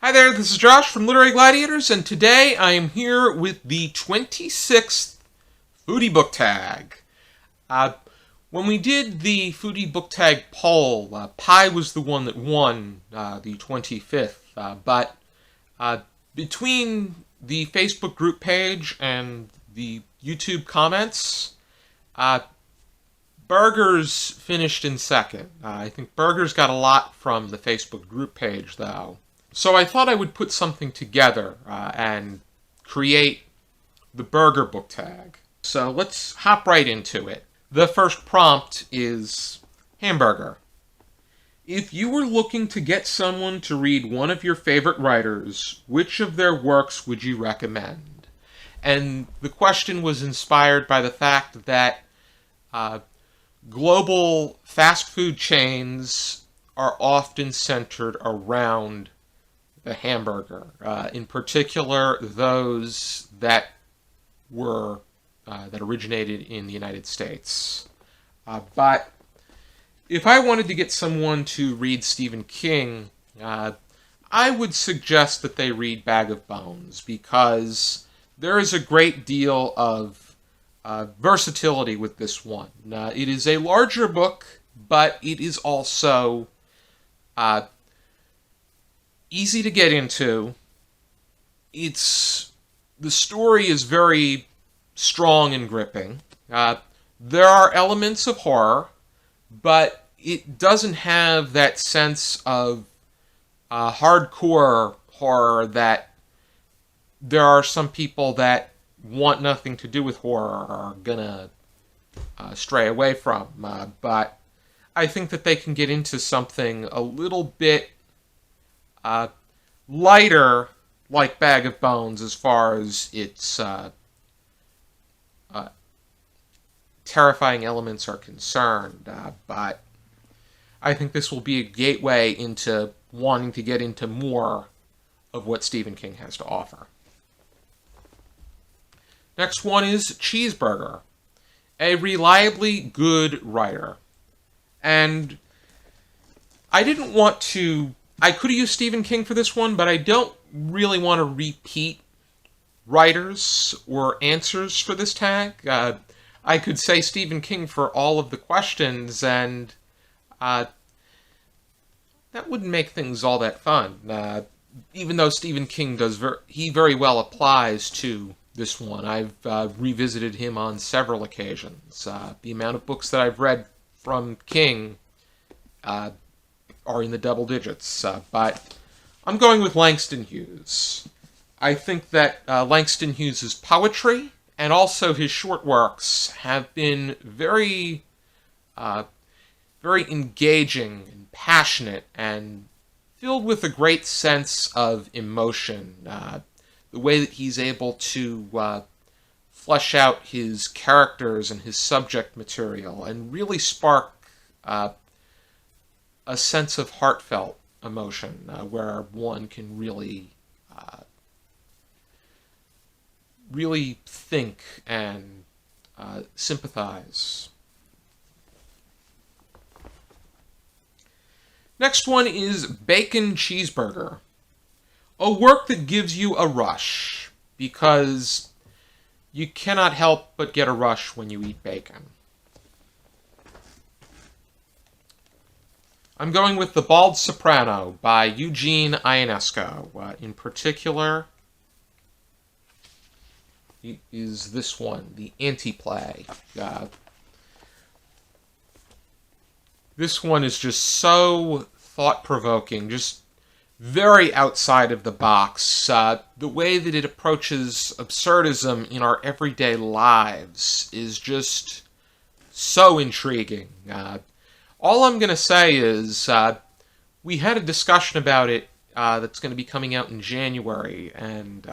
Hi there, this is Josh from Literary Gladiators, and today I am here with the 26th Foodie Book Tag. When we did the Foodie Book Tag poll, pie was the one that won the 25th, but between the Facebook group page and the YouTube comments, burgers finished in second. I think burgers got a lot from the Facebook group page, though. So I thought I would put something together and create the burger book tag. So let's hop right into it. The first prompt is hamburger. If you were looking to get someone to read one of your favorite writers, which of their works would you recommend? And the question was inspired by the fact that global fast food chains are often centered around the hamburger, in particular those that were that originated in the United States. But if I wanted to get someone to read Stephen King, I would suggest that they read Bag of Bones, because there is a great deal of versatility with this one. It is a larger book, but it is also easy to get into. The story is very strong and gripping. There are elements of horror, but it doesn't have that sense of hardcore horror that there are some people that want nothing to do with horror are gonna stray away from. But I think that they can get into something a little bit lighter, like Bag of Bones, as far as its terrifying elements are concerned. But I think this will be a gateway into wanting to get into more of what Stephen King has to offer. Next one is Cheeseburger, a reliably good writer. And I could have used Stephen King for this one, but I don't really want to repeat writers or answers for this tag. I could say Stephen King for all of the questions, and that wouldn't make things all that fun. Even though Stephen King he very well applies to this one. I've revisited him on several occasions. The amount of books that I've read from King are in the double digits, but I'm going with Langston Hughes. I think that Langston Hughes' poetry and also his short works have been very engaging and passionate and filled with a great sense of emotion. The way that he's able to flesh out his characters and his subject material and really spark a sense of heartfelt emotion, where one can really think and sympathize. Next one is Bacon Cheeseburger, a work that gives you a rush, because you cannot help but get a rush when you eat bacon. I'm going with The Bald Soprano by Eugene Ionesco. In particular, is this one, the anti-play. This one is just so thought-provoking, just very outside of the box. The way that it approaches absurdism in our everyday lives is just so intriguing. All I'm going to say is we had a discussion about it that's going to be coming out in January, and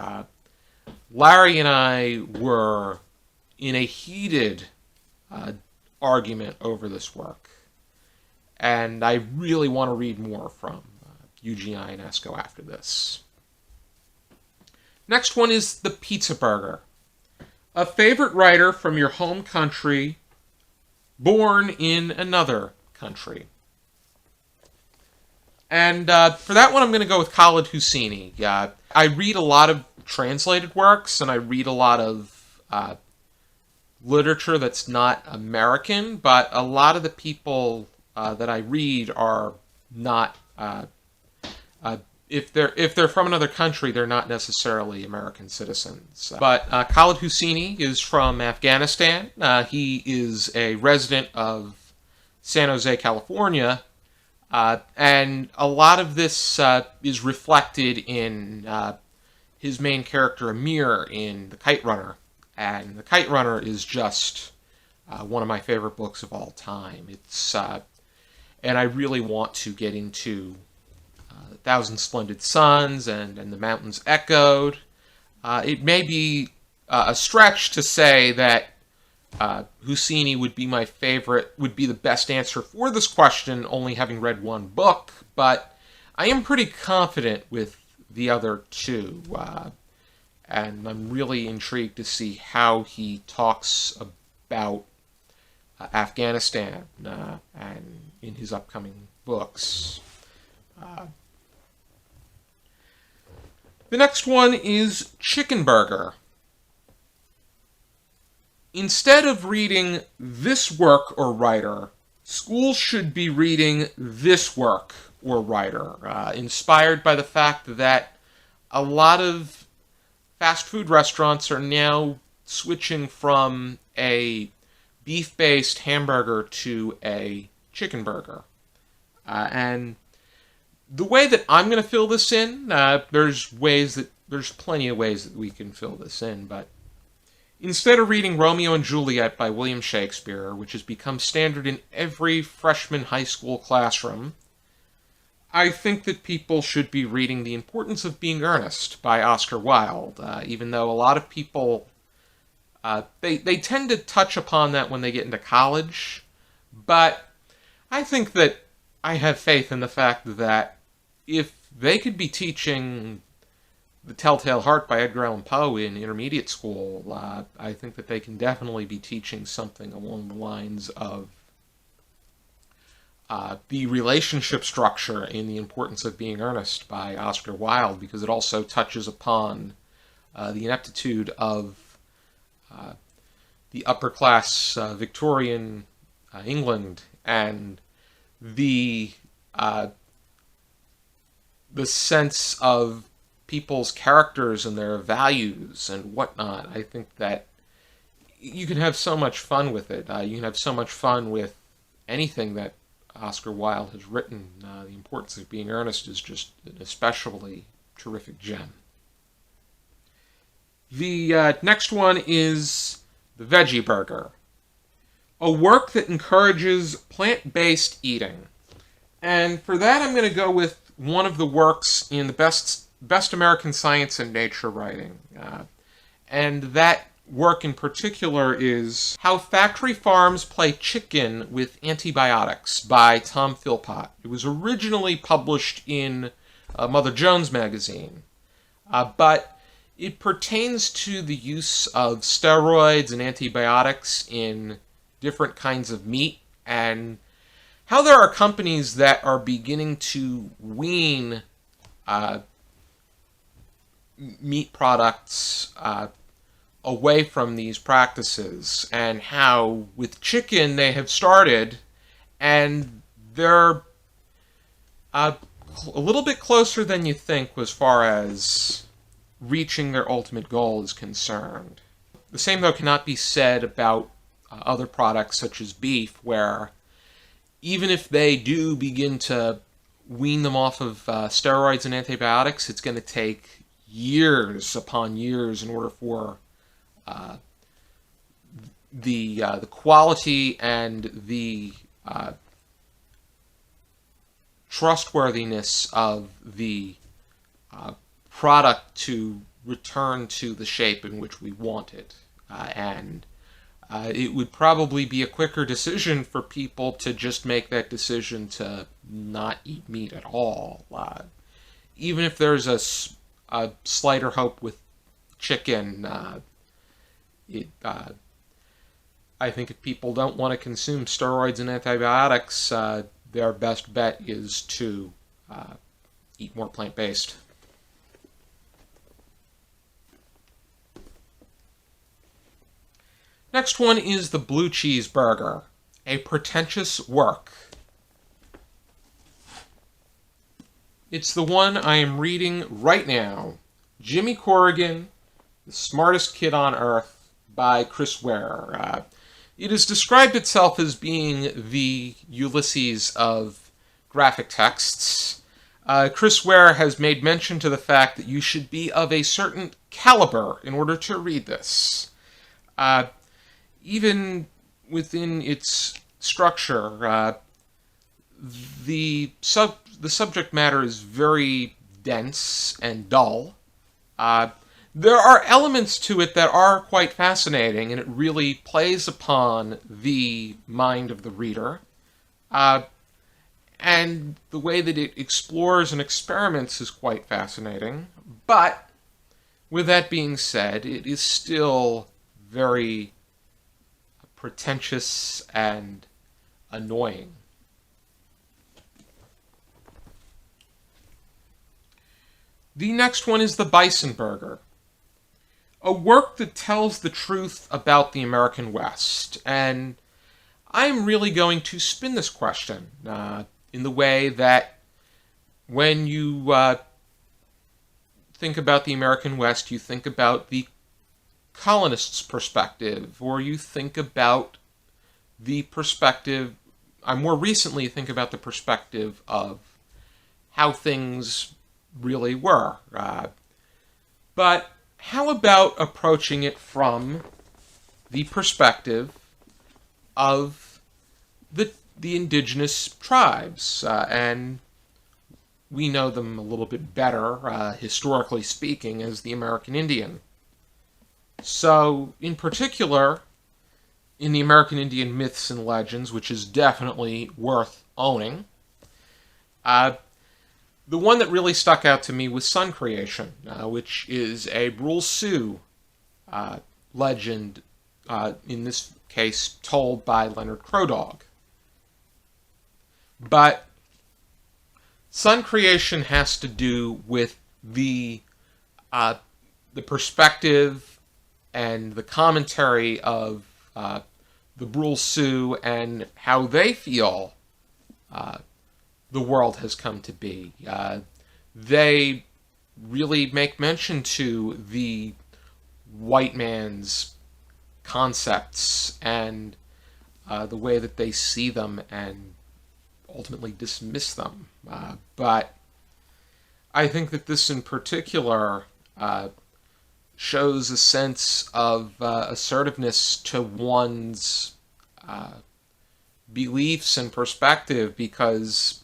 Larry and I were in a heated argument over this work. And I really want to read more from Eugene Ionesco after this. Next one is The Pizza Burger, a favorite writer from your home country, born in another country. And for that one, I'm going to go with Khaled Hosseini. I read a lot of translated works, and I read a lot of literature that's not American, but a lot of the people that I read are not. If they're from another country, they're not necessarily American citizens. But Khaled Hosseini is from Afghanistan. He is a resident of San Jose, California, and a lot of this is reflected in his main character Amir in The Kite Runner. And The Kite Runner is just one of my favorite books of all time. And I really want to get into Thousand Splendid Suns and The Mountains Echoed. It may be a stretch to say that Hosseini would be my favorite, would be the best answer for this question, only having read one book, but I am pretty confident with the other two, and I'm really intrigued to see how he talks about Afghanistan and in his upcoming books. The next one is Chicken Burger. Instead of reading this work or writer, schools should be reading this work or writer, inspired by the fact that a lot of fast food restaurants are now switching from a beef-based hamburger to a chicken burger. And the way that I'm going to fill this in, there's plenty of ways that we can fill this in, but instead of reading Romeo and Juliet by William Shakespeare, which has become standard in every freshman high school classroom, I think that people should be reading The Importance of Being Earnest by Oscar Wilde, even though a lot of people, they tend to touch upon that when they get into college, but I think that I have faith in the fact that if they could be teaching The Telltale Heart by Edgar Allan Poe in intermediate school, I think that they can definitely be teaching something along the lines of the relationship structure in The Importance of Being Earnest by Oscar Wilde, because it also touches upon the ineptitude of the upper-class Victorian England and the sense of people's characters and their values and whatnot. I think that you can have so much fun with it. You can have so much fun with anything that Oscar Wilde has written. The Importance of Being Earnest is just an especially terrific gem. The next one is The Veggie Burger, a work that encourages plant-based eating. And for that, I'm going to go with one of the works in the best American science and nature writing. And that work in particular is How Factory Farms Play Chicken with Antibiotics by Tom Philpott. It was originally published in Mother Jones magazine, but it pertains to the use of steroids and antibiotics in different kinds of meat, and how there are companies that are beginning to wean meat products away from these practices, and how with chicken they have started, and they're a little bit closer than you think as far as reaching their ultimate goal is concerned. The same, though, cannot be said about other products such as beef, where even if they do begin to wean them off of steroids and antibiotics, it's going to take years upon years in order for the quality and the trustworthiness of the product to return to the shape in which we want it. And it would probably be a quicker decision for people to just make that decision to not eat meat at all. Even if there's a slighter hope with chicken, I think if people don't want to consume steroids and antibiotics, their best bet is to eat more plant-based. Next one is the Bleu Cheese Burger, a pretentious work. It's the one I am reading right now. Jimmy Corrigan, The Smartest Kid on Earth, by Chris Ware. It has described itself as being the Ulysses of graphic texts. Chris Ware has made mention to the fact that you should be of a certain caliber in order to read this. Even within its structure, the subject matter is very dense and dull. There are elements to it that are quite fascinating, and it really plays upon the mind of the reader. And the way that it explores and experiments is quite fascinating. But, with that being said, it is still very pretentious and annoying. The next one is the Bison Burger, a work that tells the truth about the American West. And I'm really going to spin this question in the way that when you think about the American West, you think about the colonist's perspective, or you think about the perspective, I more recently think about the perspective of how things really were. But how about approaching it from the perspective of the indigenous tribes? And we know them a little bit better, historically speaking, as the American Indian. So, in particular, in the American Indian myths and legends, which is definitely worth owning, the one that really stuck out to me was Sun Creation, which is a Brule Sioux legend, in this case told by Leonard Crowdog. But Sun Creation has to do with the perspective and the commentary of the Brule Sioux and how they feel the world has come to be. They really make mention to the white man's concepts and the way that they see them and ultimately dismiss them. But I think that this in particular shows a sense of assertiveness to one's beliefs and perspective, because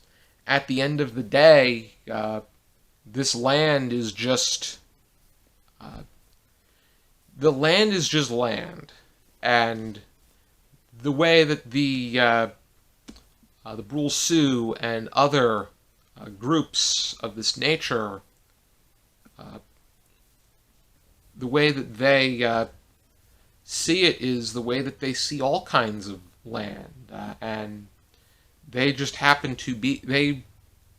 at the end of the day, this land is just the land is just land, and the way that the Brule Sioux and other groups of this nature, the way that they see it is the way that they see all kinds of land, and they just happen to be,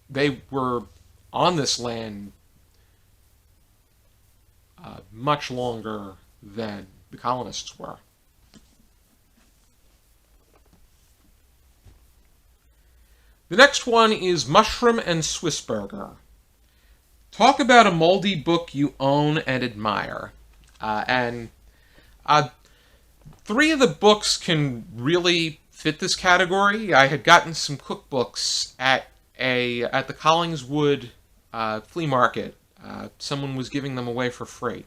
they were on this land much longer than the colonists were. The next one is Mushroom and Swiss Burger. Talk about a moldy book you own and admire. And three of the books can really fit this category. I had gotten some cookbooks at the Collingswood flea market. Someone was giving them away for free.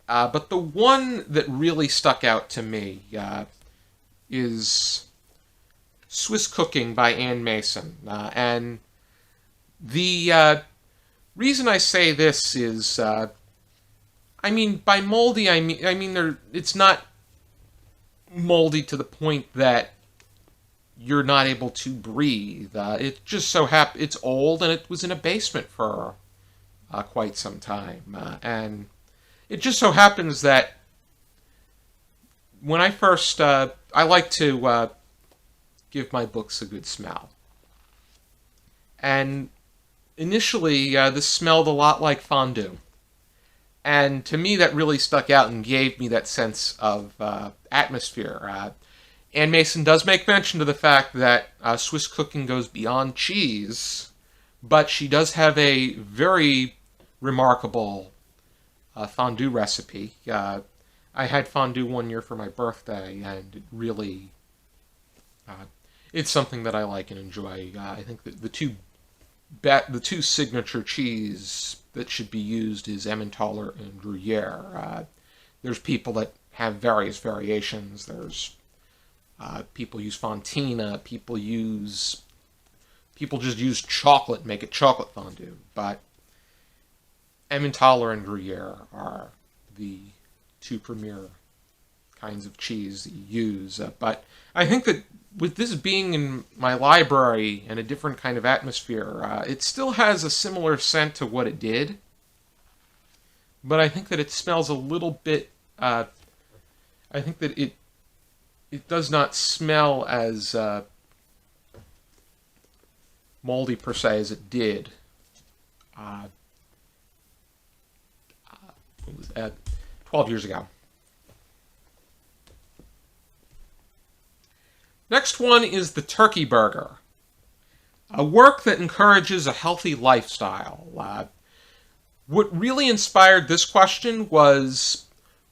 But the one that really stuck out to me is Swiss Cooking by Ann Mason. And the reason I say this is, I mean, by moldy, I mean it's not moldy to the point that you're not able to breathe. It just so it's old, and it was in a basement for quite some time. And it just so happens that when I first, I like to give my books a good smell. And initially, this smelled a lot like fondue. And to me, that really stuck out and gave me that sense of atmosphere. Ann Mason does make mention to the fact that Swiss cooking goes beyond cheese, but she does have a very remarkable fondue recipe. I had fondue one year for my birthday, and it really, it's something that I like and enjoy. I think that the two signature cheese that should be used is Emmentaler and Gruyere. There's people that have various variations. There's people use Fontina. People just use chocolate and make it chocolate fondue. But Emmentaler and Gruyere are the two premier kinds of cheese that you use. But I think that with this being in my library and a different kind of atmosphere, it still has a similar scent to what it did. But I think that it smells a little bit. I think that it does not smell as moldy per se as it did. It was 12 years ago. Next one is the Turkey Burger, a work that encourages a healthy lifestyle. What really inspired this question was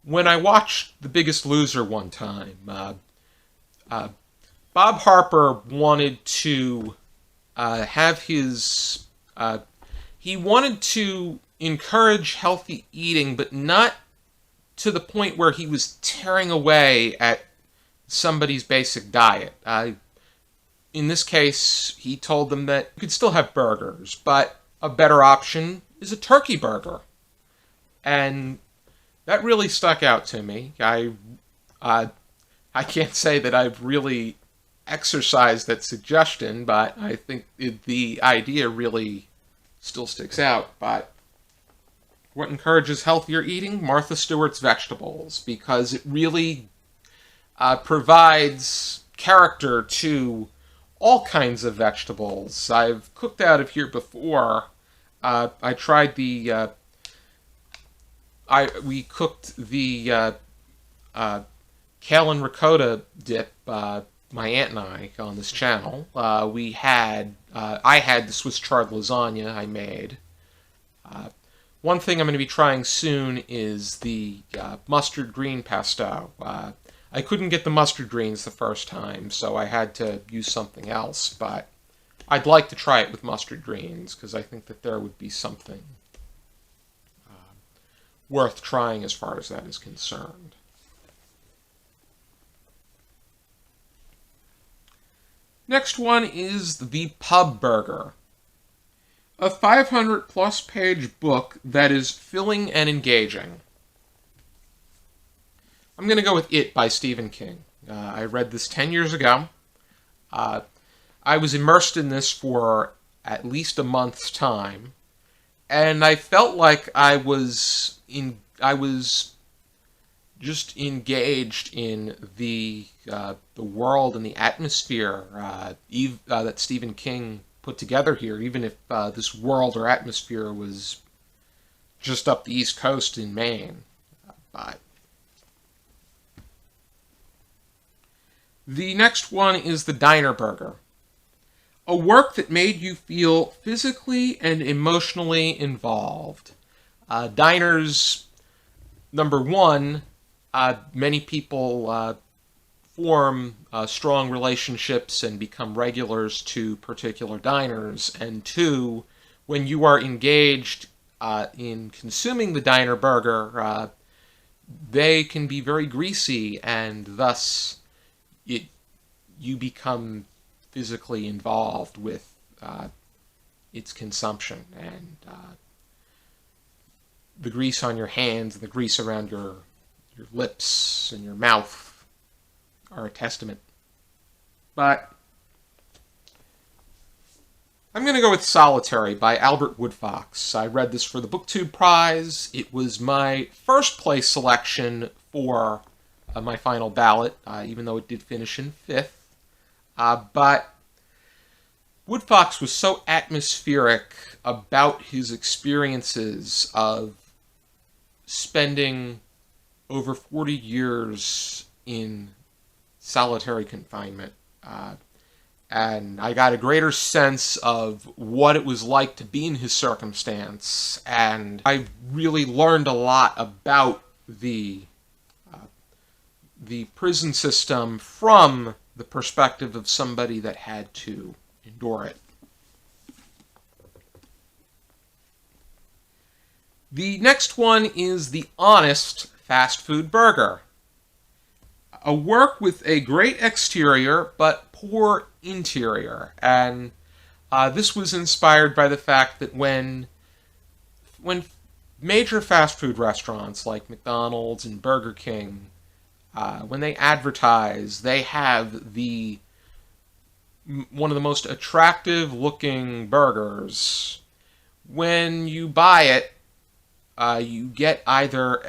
when I watched The Biggest Loser one time. Bob Harper wanted to have his... he wanted to encourage healthy eating, but not to the point where he was tearing away at somebody's basic diet. In this case, he told them that you could still have burgers, but a better option is a turkey burger. And that really stuck out to me. I can't say that I've really exercised that suggestion, but I think the idea really still sticks out. But what encourages healthier eating? Martha Stewart's vegetables, because it really provides character to all kinds of vegetables. I've cooked out of here before. I tried the... we cooked the kale and ricotta dip, my aunt and I, on this channel. I had the Swiss chard lasagna I made. One thing I'm going to be trying soon is the mustard green pesto. I couldn't get the mustard greens the first time, so I had to use something else, but I'd like to try it with mustard greens, because I think that there would be something worth trying as far as that is concerned. Next one is the Pub Burger, a 500-plus page book that is filling and engaging. I'm going to go with It by Stephen King. I read this 10 years ago. I was immersed in this for at least a month's time, and I felt like I was just engaged in the world and the atmosphere that Stephen King put together here, even if this world or atmosphere was just up the East Coast in Maine. But the next one is the Diner Burger, a work that made you feel physically and emotionally involved. Diners, number one, many people form strong relationships and become regulars to particular diners. And two, when you are engaged in consuming the diner burger, they can be very greasy, and thus you become physically involved with its consumption. And the grease on your hands and the grease around your lips and your mouth are a testament. But I'm going to go with Solitary by Albert Woodfox. I read this for the BookTube Prize. It was my first place selection for my final ballot, even though it did finish in 5th. But Woodfox was so atmospheric about his experiences of spending over 40 years in solitary confinement. And I got a greater sense of what it was like to be in his circumstance, and I really learned a lot about the prison system from the perspective of somebody that had to endure it. The next one is The Honest Fast Food Burger. A work with a great exterior but poor interior, and this was inspired by the fact that when major fast food restaurants like McDonald's and Burger King, when they advertise, they have one of the most attractive looking burgers. When you buy it, you get either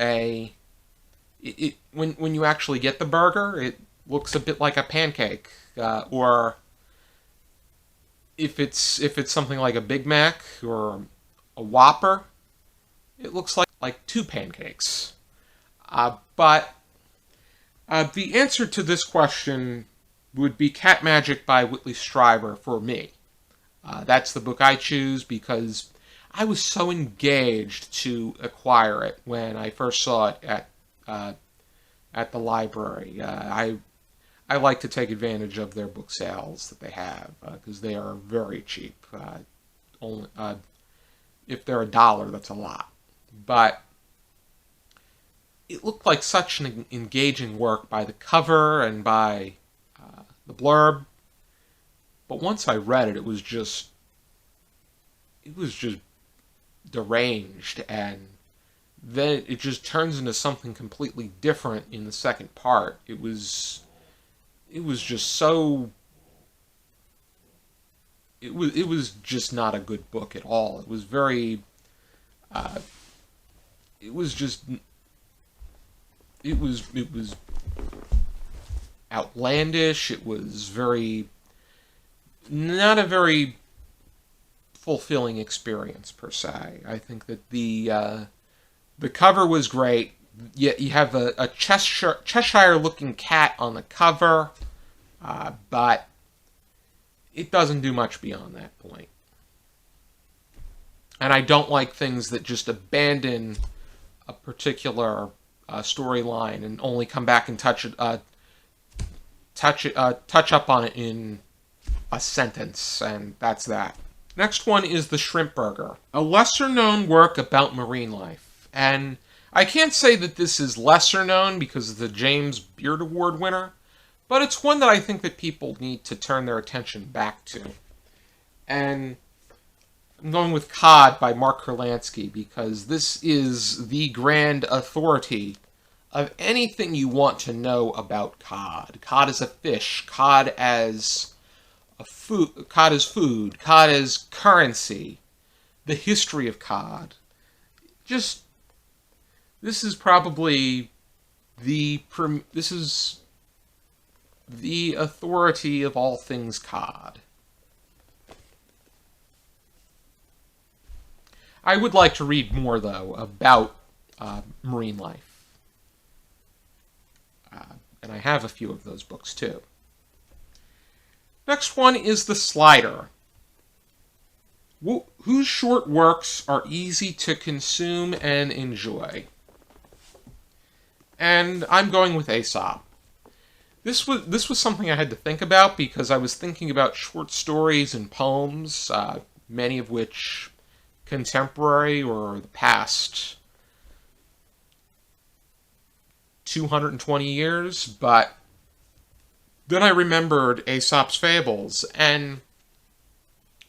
when you actually get the burger, it looks a bit like a pancake, or if it's something like a Big Mac or a Whopper, it looks like two pancakes. But the answer to this question would be Cat Magic by Whitley Strieber for me. That's the book I choose because I was so engaged to acquire it when I first saw it at the library. I like to take advantage of their book sales that they have because they are very cheap. Only if they're $1, that's a lot. But it looked like such an engaging work by the cover and by the blurb. But once I read it, it was just deranged, and then it just turns into something completely different in the second part. It was just so. It was just not a good book at all. It was very. It was outlandish. It was not a very fulfilling experience per se. I think that the cover was great. Yet you have a Cheshire-looking cat on the cover, but it doesn't do much beyond that point. And I don't like things that just abandon a particular storyline and only come back and touch up on it in a sentence, and that's that. Next one is The Shrimp Burger, a lesser-known work about marine life. And I can't say that this is lesser known because of the James Beard Award winner, but it's one that I think that people need to turn their attention back to. And I'm going with Cod by Mark Kurlansky because this is the grand authority of anything you want to know about cod. Cod as a fish, cod as food, cod as currency, the history of cod. This is probably the authority of all things cod. I would like to read more, though, about marine life. And I have a few of those books, too. Next one is The Slider, whose short works are easy to consume and enjoy. And I'm going with Aesop. This was something I had to think about because I was thinking about short stories and poems, many of which contemporary or the past 220 years, but then I remembered Aesop's fables, and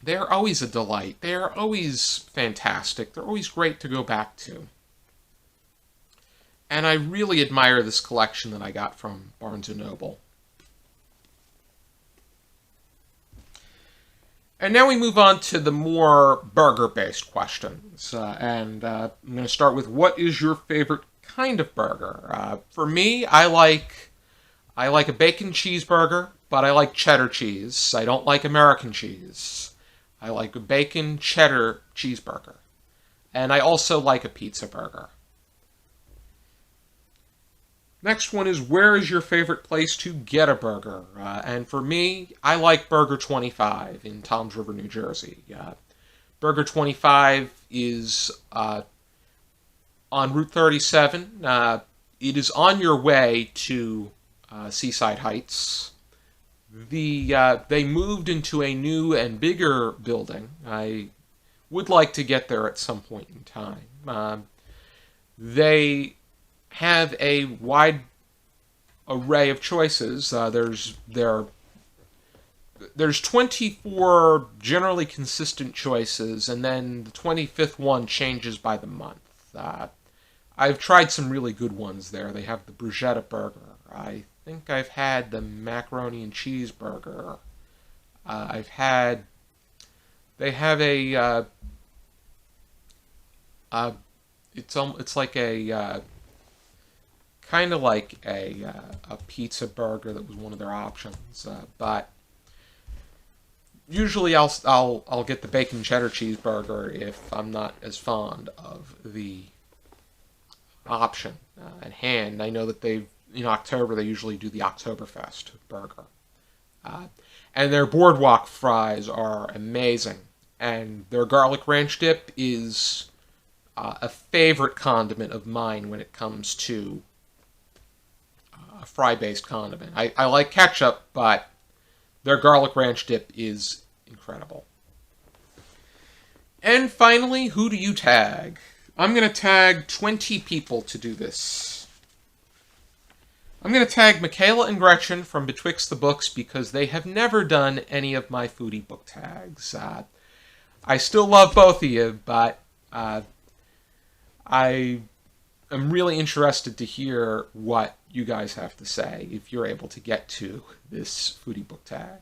they're always a delight. They're always fantastic. They're always great to go back to. And I really admire this collection that I got from Barnes & Noble. And now we move on to the more burger-based questions. I'm going to start with, what is your favorite kind of burger? For me, I like a bacon cheeseburger. but I like cheddar cheese. I don't like American cheese. I like a bacon cheddar cheeseburger. And I also like a pizza burger. Next one is, where is your favorite place to get a burger? And for me, I like Burger 25 in Toms River, New Jersey. Burger 25 is on Route 37. It is on your way to Seaside Heights. They moved into a new and bigger building. I would like to get there at some point in time. They have a wide array of choices. There's 24 generally consistent choices, and then the 25th one changes by the month. I've tried some really good ones there. They have the bruschetta burger. I think I've had the macaroni and cheese burger. They have a it's like a kind of like a pizza burger that was one of their options, but usually I'll get the bacon cheddar cheeseburger if I'm not as fond of the option at hand. I know that in October they usually do the Oktoberfest burger, and their boardwalk fries are amazing, and their garlic ranch dip is a favorite condiment of mine when it comes to a fry-based condiment. I like ketchup, but their garlic ranch dip is incredible. And finally, who do you tag? I'm going to tag 20 people to do this. I'm going to tag Michaela and Gretchen from Betwixt the Books because they have never done any of my Foodie Book Tags. I still love both of you, but I am really interested to hear what you guys have to say if you're able to get to this Foodie Book Tag.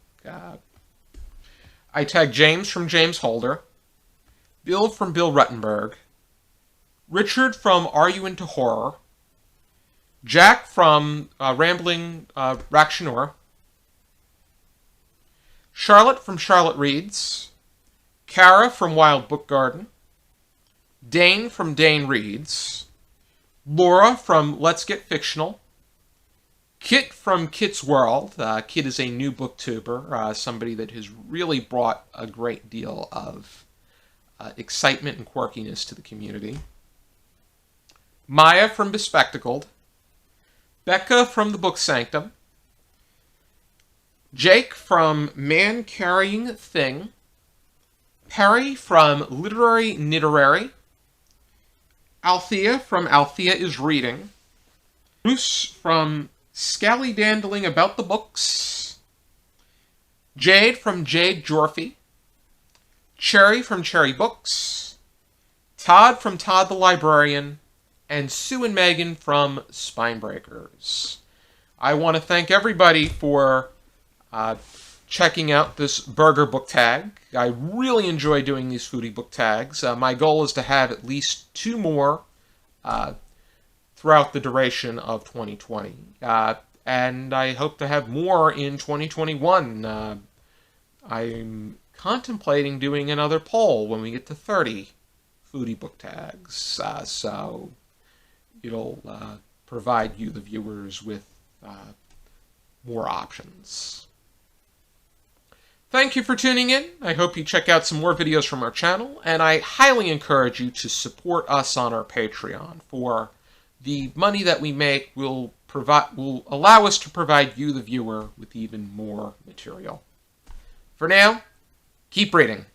I tag James from James Holder, Bill from Bill Ruttenberg, Richard from Are You Into Horror, Jack from Rambling Rackshanor, Charlotte from Charlotte Reads, Kara from Wild Book Garden, Dane from Dane Reads, Laura from Let's Get Fictional, Kit from Kit's World. Kit is a new booktuber, somebody that has really brought a great deal of excitement and quirkiness to the community. Maya from Bespectacled, Becca from the Book Sanctum, Jake from Man Carrying Thing, Perry from Literary Niterary, Althea from Althea is Reading, Bruce from Scallydandling About the Books, Jade from Jade Jorphy, Cherry from Cherry Books, Todd from Todd the Librarian, and Sue and Megan from Spinebreakers. I want to thank everybody for checking out this burger book tag. I really enjoy doing these foodie book tags. My goal is to have at least 2 more throughout the duration of 2020. And I hope to have more in 2021. I'm contemplating doing another poll when we get to 30 foodie book tags. So it'll provide you, the viewers, with more options. Thank you for tuning in. I hope you check out some more videos from our channel, and I highly encourage you to support us on our Patreon. For the money that we make will allow us to provide you, the viewer, with even more material. For now, keep reading.